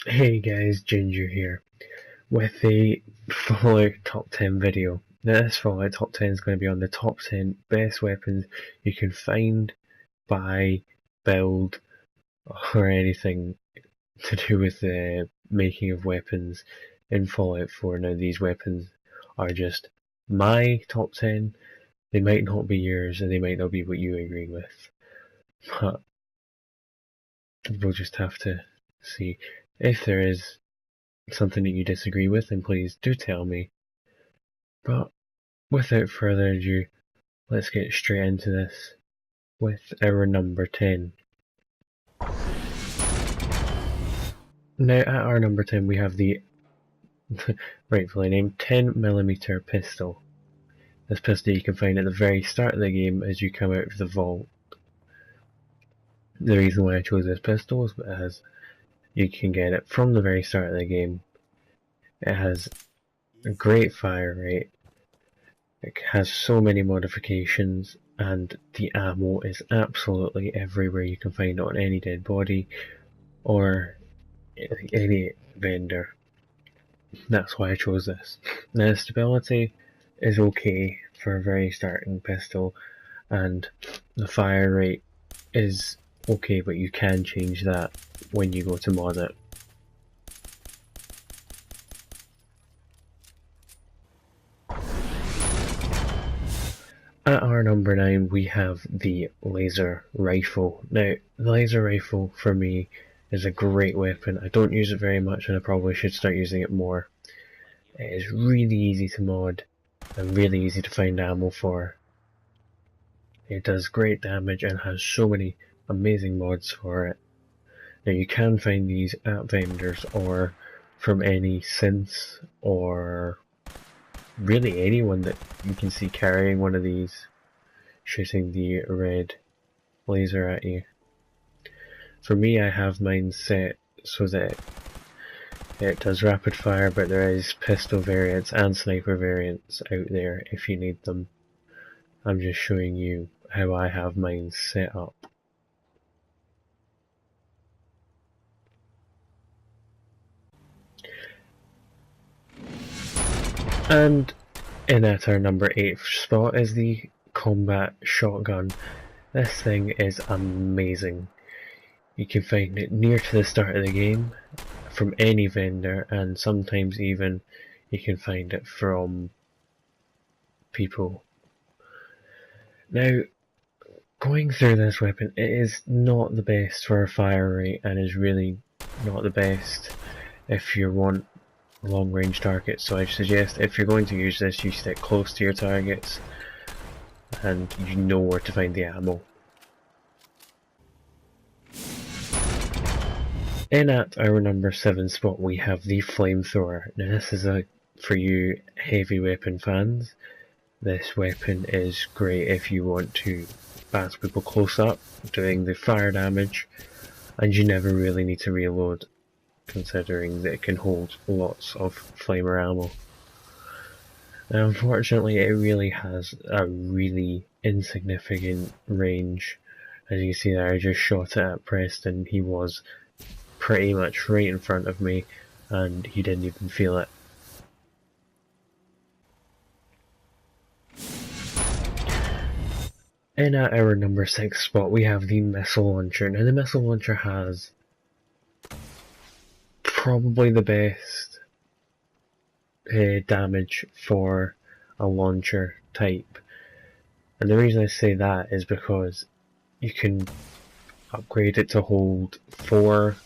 Hey guys, Ginger here with a Fallout Top 10 video. Now this Fallout Top 10 is going to be on the top 10 best weapons you can find, buy, build, or anything to do with the making of weapons in Fallout 4. Now these weapons are just my top 10, they might not be yours and they might not be what you agree with, but we'll just have to see. If there is something that you disagree with, then please do tell me. But without further ado, let's get straight into this with our number 10. Now at our number 10 we have the rightfully named 10mm pistol. This pistol you can find at the very start of the game as you come out of the vault. The reason why I chose this pistol is because you can get it from the very start of the game. It has a great fire rate, it has so many modifications, and the ammo is absolutely everywhere. You can find it on any dead body or any vendor. That's why I chose this. Now the stability is okay for a very starting pistol, and the fire rate is okay, but you can change that when you go to mod it. At our number 9 we have the laser rifle. Now the laser rifle for me is a great weapon. I don't use it very much and I probably should start using it more. It is really easy to mod and really easy to find ammo for. It does great damage and has so many amazing mods for it. Now you can find these at vendors or from any synths or really anyone that you can see carrying one of these, shooting the red laser at you. For me, I have mine set so that it does rapid fire, but there is pistol variants and sniper variants out there if you need them. I'm just showing you how I have mine set up. And in at our number 8 spot is the combat shotgun. This thing is amazing. You can find it near to the start of the game from any vendor, and sometimes even you can find it from people. Now, going through this weapon, it is not the best for a fire rate and is really not the best if you want long range targets, so I suggest if you're going to use this you stick close to your targets and you know where to find the ammo. In at our number 7 spot we have the flamethrower. Now this is for you heavy weapon fans. This weapon is great if you want to bat people close up, doing the fire damage, and you never really need to reload, considering that it can hold lots of flamer ammo. Now unfortunately it really has a really insignificant range. As you can see there, I just shot it at Preston, he was pretty much right in front of me and he didn't even feel it. In at our number 6 spot we have the missile launcher. Now the missile launcher has probably the best damage for a launcher type, and the reason I say that is because you can upgrade it to hold four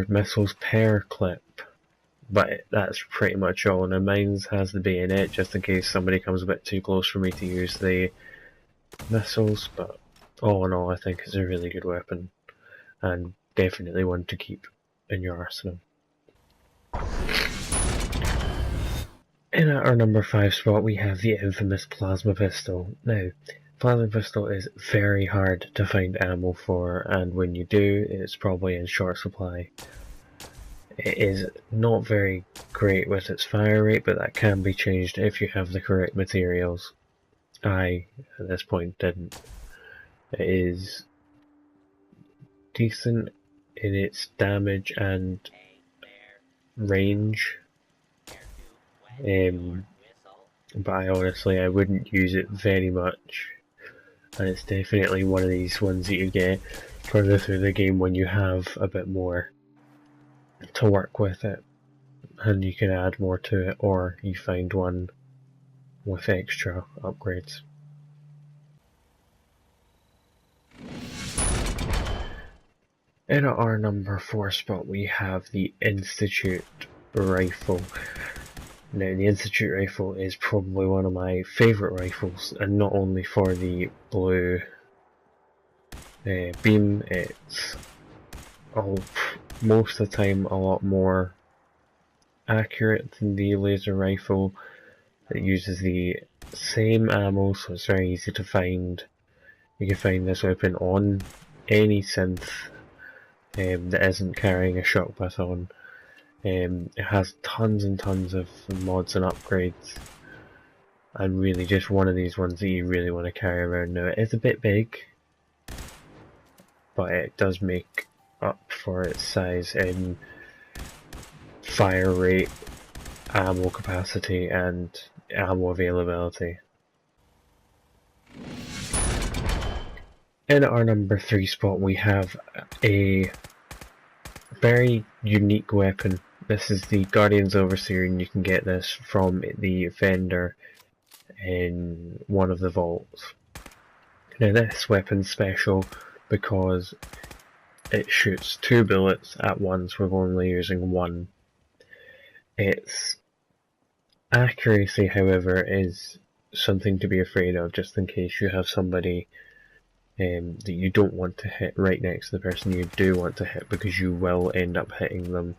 missiles per clip, but that's pretty much all. Now mine has the bayonet just in case somebody comes a bit too close for me to use the missiles, but all in all I think it's a really good weapon and definitely one to keep in your arsenal. In at our number 5 spot we have the infamous plasma pistol. Now, plasma pistol is very hard to find ammo for, and when you do, it's probably in short supply. It is not very great with its fire rate, but that can be changed if you have the correct materials. I, at this point, didn't. It is decent in its damage and range, but I wouldn't use it very much, and it's definitely one of these ones that you get further through the game when you have a bit more to work with it, and you can add more to it, or you find one with extra upgrades. In our number 4 spot we have the Institute Rifle. Now the Institute Rifle is probably one of my favourite rifles, and not only for the blue beam, it's most of the time a lot more accurate than the laser rifle. It uses the same ammo, so it's very easy to find. You can find this weapon on any synth that isn't carrying a shock baton. It has tons and tons of mods and upgrades, and really just one of these ones that you really want to carry around. Now it is a bit big, but it does make up for its size in fire rate, ammo capacity and ammo availability. In our number 3 spot we have a very unique weapon. This is the Guardian's Overseer, and you can get this from the vendor in one of the vaults. Now this weapon's special because it shoots 2 bullets at once with only using 1. Its accuracy, however, is something to be afraid of, just in case you have somebody that you don't want to hit right next to the person you do want to hit, because you will end up hitting them.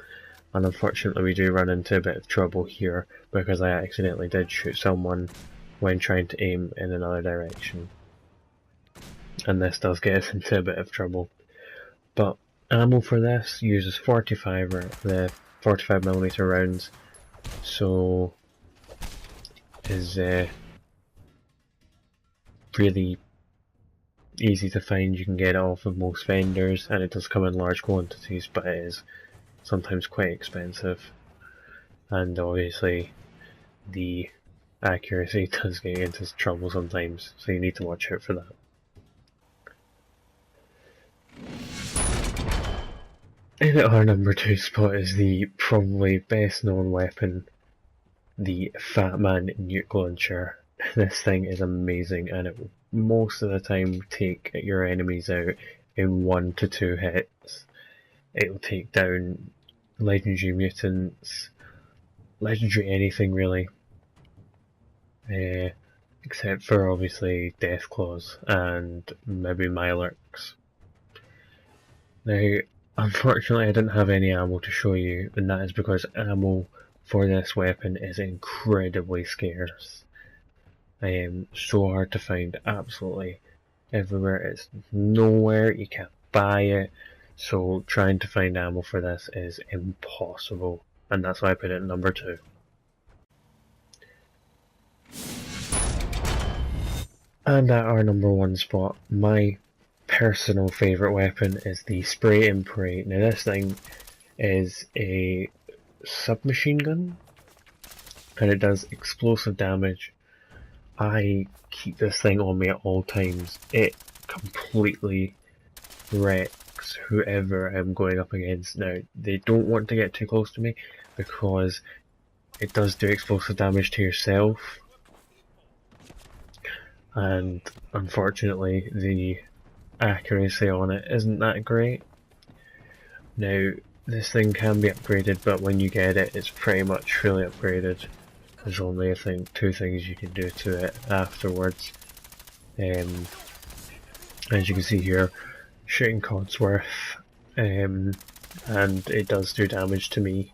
And unfortunately we do run into a bit of trouble here, because I accidentally did shoot someone when trying to aim in another direction. And this does get us into a bit of trouble. But ammo for this uses 45mm rounds, so is really easy to find. You can get it off of most vendors, and it does come in large quantities, but it is sometimes quite expensive, and obviously the accuracy does get into trouble sometimes, so you need to watch out for that. In our number 2 spot is the probably best known weapon, the Fat Man Nuke Launcher. This thing is amazing, and it will most of the time take your enemies out in 1 to 2 hits. It will take down legendary mutants, legendary anything really, except for obviously Deathclaws and maybe Mirelurks. Now unfortunately I didn't have any ammo to show you, and that is because ammo for this weapon is incredibly scarce. So hard to find absolutely everywhere. It's nowhere, you can't buy it, so trying to find ammo for this is impossible, and that's why I put it at number 2. And at our number 1 spot, my personal favourite weapon is the Spray and Pray. Now this thing is a submachine gun, and it does explosive damage. I keep this thing on me at all times. It completely wrecks whoever I'm going up against. Now, they don't want to get too close to me because it does do explosive damage to yourself, and unfortunately the accuracy on it isn't that great. Now, this thing can be upgraded, but when you get it, it's pretty much fully upgraded. There's only, I think, 2 things you can do to it afterwards. As you can see here, shooting Codsworth, and it does do damage to me.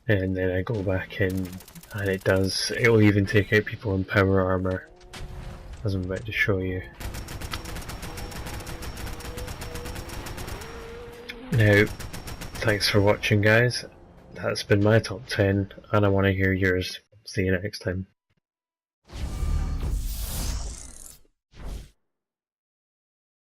And then I go back in, and it will even take out people in power armor, as I'm about to show you. Now, thanks for watching guys. That's been my top 10, and I want to hear yours. See you next time.